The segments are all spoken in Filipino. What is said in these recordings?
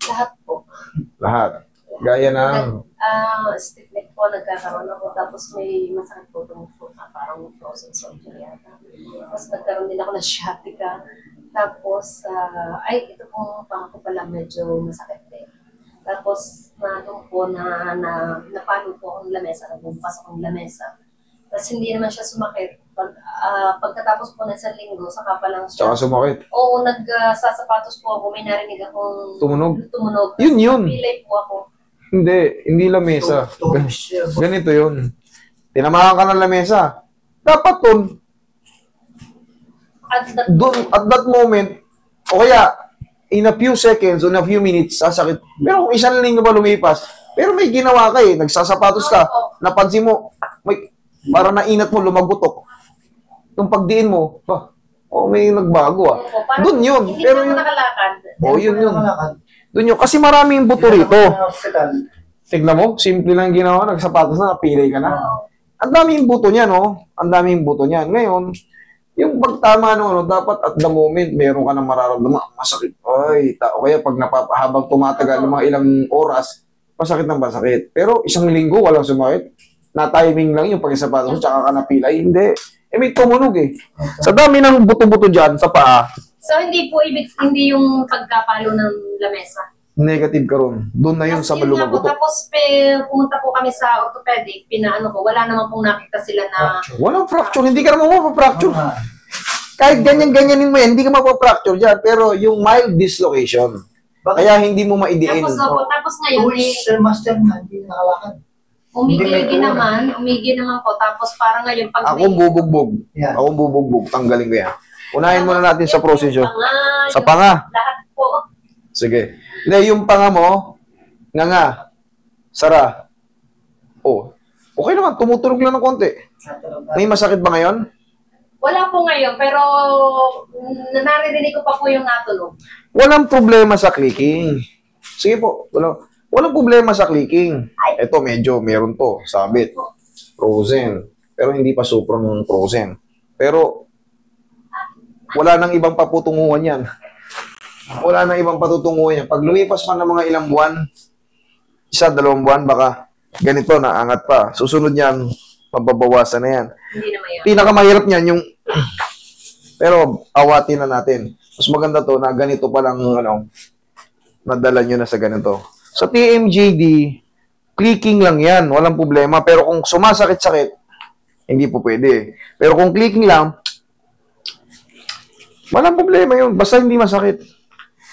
Lahat po. Lahat. Gaya ng... Stiff neck po, nagkakaroon ako. Tapos may masakit po itong parang frozen surgery yata. Tapos nagkaroon din ako ng sciatica. Tapos, ito pong pangako pala medyo masakit din. Tapos, doon po napalo po akong lamesa, nagbubukas akong lamesa. Tapos hindi naman siya sumakit. Pagkatapos po ng isang linggo, saka pa lang siya. Tsaka sumakit. Oo, nagsasapatos po ako. May narinig akong tumunog. Yun. Pilay po ako. Hindi lamesa. Ganito yun. Tinamahan ka ng lamesa. Dapat at that moment, o kaya, in a few seconds, or in a few minutes, sasakit. Pero kung isang linggo ba lumipas, pero may ginawa ka nagsasapatos ka, napansin mo, parang nainat mo, lumagutok. Nung pagdiin mo, may nagbago Doon yun. Hindi pero na nakalakad. Yun. Doon yun. Kasi maraming buto rito. Tignan mo, simple lang ginawa, nagsapatos na, napilay ka na. Ang daming buto niyan, Ang daming buto niyan. Ngayon, yung pagtama dapat at the moment, meron ka na mararamdaman, masakit. O kaya pag habang tumatagal ng mga ilang oras, masakit ng masakit. Pero isang linggo, walang sumakit. Na-timing lang yung pag-isapatos, tsaka ka napilay. Hindi. May tumunog Sa dami ng buto-buto dyan, sa paa. So, hindi yung pagkapalo ng lamesa? Negative ka ron. Doon na yun sa lumagutok. Tapos, pumunta po kami sa orthopedic, wala naman pong nakita sila na... Walang fracture. Hindi ka naman mapapfracture. Kahit ganyan-ganyanin mo yan, hindi ka mapapfracture dyan. Pero yung mild dislocation, kaya hindi mo maidiin. Tapos ngayon, master na, hindi nakalakad. Umigi naman po. Tapos parang ngayon, pag Akong bubugbog. Tanggalin ko yan. Unahin muna natin sa procedure. Sa panga. Lahat po. Sige. Yung panga mo, nga. Sara. Okay naman. Tumutunog lang ng konti. May masakit ba ngayon? Wala po ngayon, pero naririnig ko pa po yung natunog. Walang problema sa clicking. Sige po. Walang problema sa clicking. Ito, meron to. Sabit. Frozen. Pero hindi pa sobrang frozen. Pero, wala nang ibang paputunguhan yan. Wala nang ibang patutunguhan yan. Pag lumipas pa ng mga ilang buwan, 1, 2 buwan, baka ganito, naangat pa. Susunod yan, mababawasan na yan. Hindi naman yan. Pinakamahirap niyan yung... Pero, awatin na natin. Mas maganda to na ganito pa lang, nadala nyo na sa ganito. Sa TMJD, clicking lang yan. Walang problema. Pero kung sumasakit-sakit, hindi po pwede. Pero kung clicking lang, walang problema yun. Basta hindi masakit.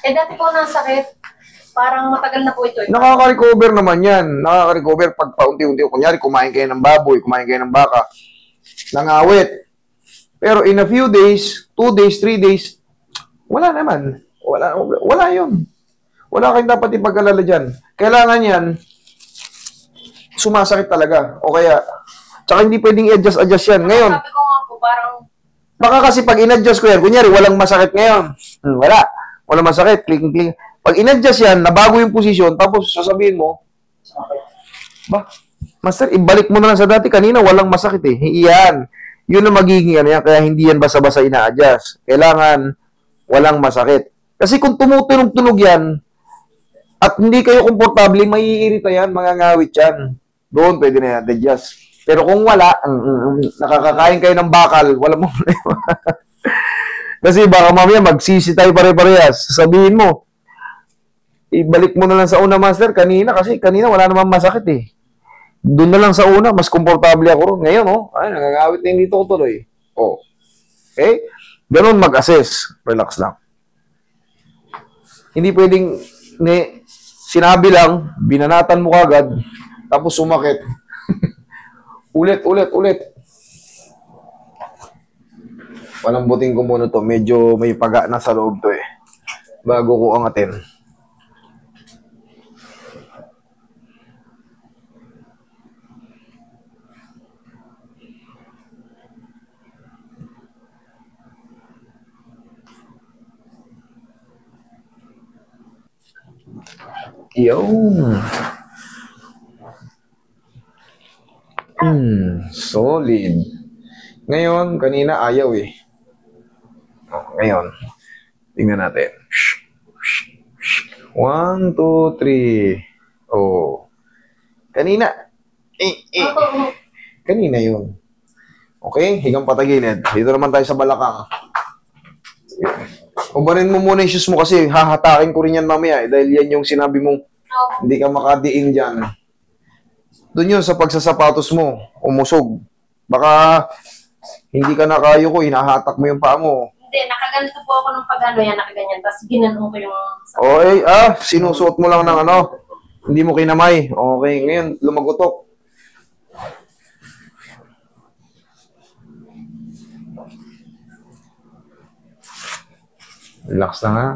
Dati po nasakit. Parang matagal na po ito. Nakaka-recover naman yan. Nakaka-recover pag paunti-unti. Kunyari, kumain kayo ng baboy, kumain kayo ng baka. Nangawit. Pero in a few days, 2 days, 3 days, wala naman. Wala yun. Wala kayong dapat ipag-alala dyan. Kailangan yan, sumasakit talaga. O kaya, tsaka hindi pwedeng i-adjust yan. Ngayon, sabi ko nga po, parang... Baka kasi pag in-adjust ko yan, kunyari, walang masakit ngayon. Walang masakit, clicking. Pag in-adjust yan, nabago yung posisyon, tapos sasabihin mo, Master, ibalik mo na lang sa dati. Kanina, walang masakit Yan. Yun ang magiging yan. Kaya hindi yan basa-basa ina-adjust. Kailangan, walang masakit. Kasi kung tumutunog-tunog yan, at hindi kayo komportable, maiirita yan, mangangawit yan. Doon, pwede na yan, adjust. Pero kung wala, nakakakain kayo ng bakal, wala mo problema. Kasi baka mamaya magsisi tayo pare-parehas. Sabihin mo, ibalik mo na lang sa una, Master, kasi kanina wala namang masakit Doon na lang sa una, mas komportable ako ron. Ngayon, nangangawit na yung dito ko tuloy. Okay? Ganun mag-assess. Relax lang. Hindi pwedeng, sinabi lang, binanatan mo kagad, tapos sumakit. Ulit. Palambutin ko muna to. Medyo may paga na sa loob to bago ko angatin. Yun. Solid. Ngayon, kanina ayaw Ngayon, tingnan natin. 1, 2, 3. Oh. Kanina. Oo. Kanina yun. Okay, higang patagilid. Dito naman tayo sa balakang. Ubarin mo muna yung shoes mo kasi hahatakin ko rin yan mamaya dahil yan yung sinabi mong hindi ka makadiin dyan. Doon yun sa pagsasapatos mo, umusog. Baka hindi ka nakayo ko, hinahatak mo yung paa mo. Hindi, nakaganito po ako ng pag-ano yan, nakaganyan. Tapos ginanong ko yung... Okay, sinusuot mo lang ng ano. Hindi mo kinamay. Okay, ngayon, lumagotok. Relax lang ha.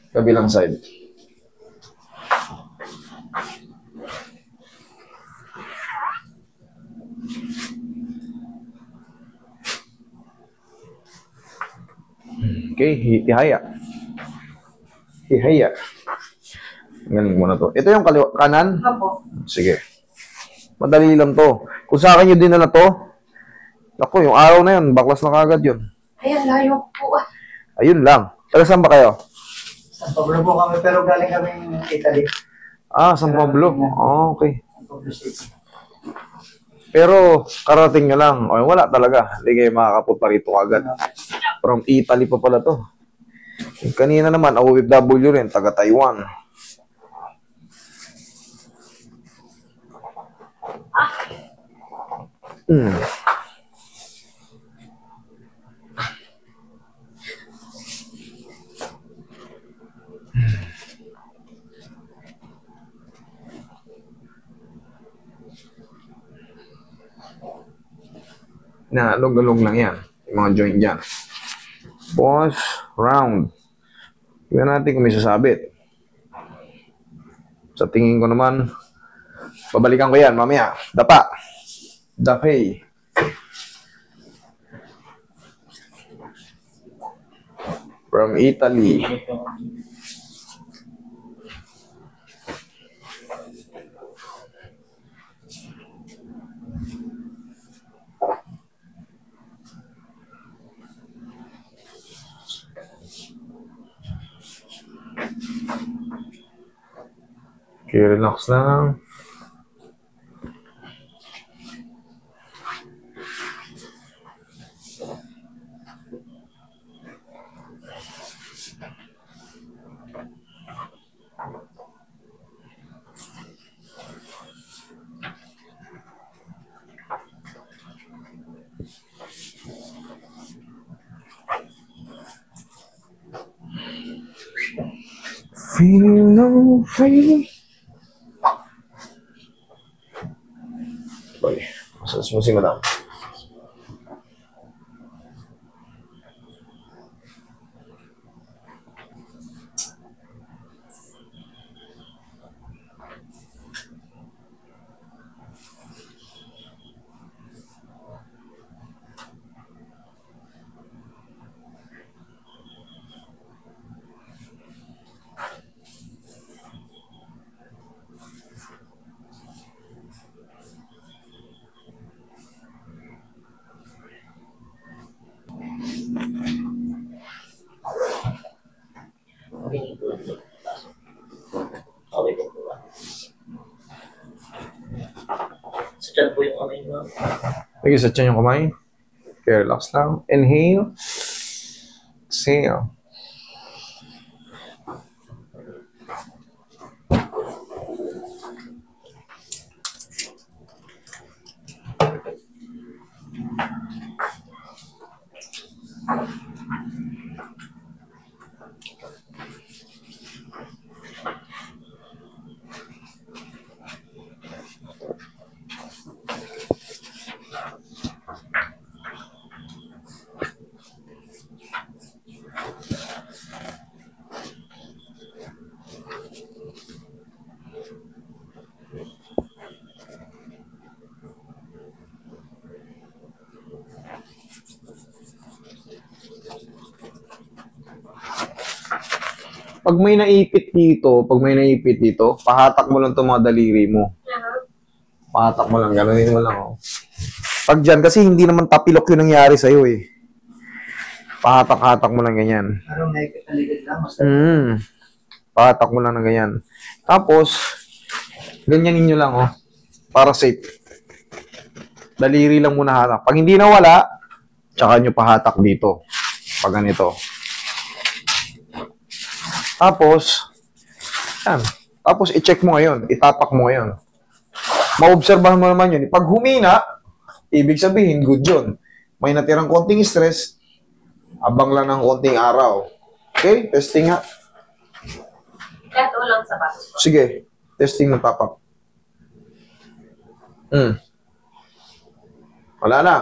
Kabilang side. Okay, hihaya. Hihaya. Galing mo na to. Ito yung kanan? Opo. Sige. Madali lang to. Kung sa akin yun din na to, ako, yung araw na yun, baklas na kagad yun. Ayan, layo po. Ayun lang. Pero saan ba kayo? San Pablo po kami, pero galing kami Italy. San Pablo. Okay. San Pablo City. Pero, karating nga lang. Okay, wala talaga. Hindi kayo makakapunta rito agad. From Italy pa pala to. Yung kanina naman, OFW rin, taga Taiwan. Na alog-alog lang yan. Yung mga joint dyan. Boss, round. Tignan natin kung may sasabit. Sa tingin ko naman, babalikan ko yan mamaya. Dapa. Dapay. From Italy. Okay, relax lang. Feel no pain. Boy, masas mo si madam. Okay din po ba? Sa dyan po yung kamay mo. Lagi sa tiyan yung kamay. Okay, relax lang. Inhale. Exhale. Pag may naipit dito, pahatak mo lang itong mga daliri mo. Pahatak mo lang, gano'n mo lang. Oh. Pag dyan, kasi hindi naman tapilok yung nangyari sa'yo eh. Pahatak-hatak mo lang ganyan. Parang naipit na ligid lang, Master. Pahatak mo lang na ganyan. Tapos, ganyanin nyo lang, oh. Para safe. Daliri lang muna hatak. Pag hindi nawala, tsaka nyo pahatak dito. Pag ganito. Tapos, yan. Tapos, i-check mo ngayon. Itapak mo ngayon. Maobserbahan mo naman yun. Pag humina, ibig sabihin, good yun. May natirang konting stress, abang lang ng konting araw. Okay? Testing nga. Kahit walang sapatos po. Sige. Testing ng tapak. Wala na.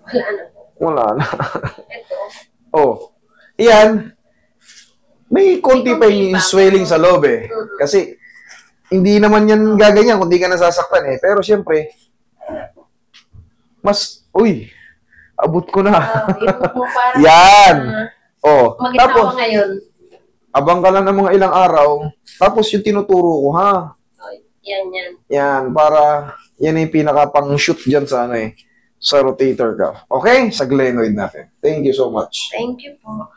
Wala na po. Wala na. Ito. Oh. Iyan. May konti pa yung swelling sa loob eh. Kasi, hindi naman yan gaganyan kung di ka nasasaktan eh. Pero syempre, uy, abot ko na. Yung po parang, Yan. Oh. Magitawa Tapos, ngayon. abang ka lang ng mga ilang araw. Tapos yung tinuturo ko, ha? Oh, yan. Yan, para, yan yung pinaka pang shoot dyan sa sa rotator cuff. Okay? Sa glenoid natin. Thank you so much. Thank you po.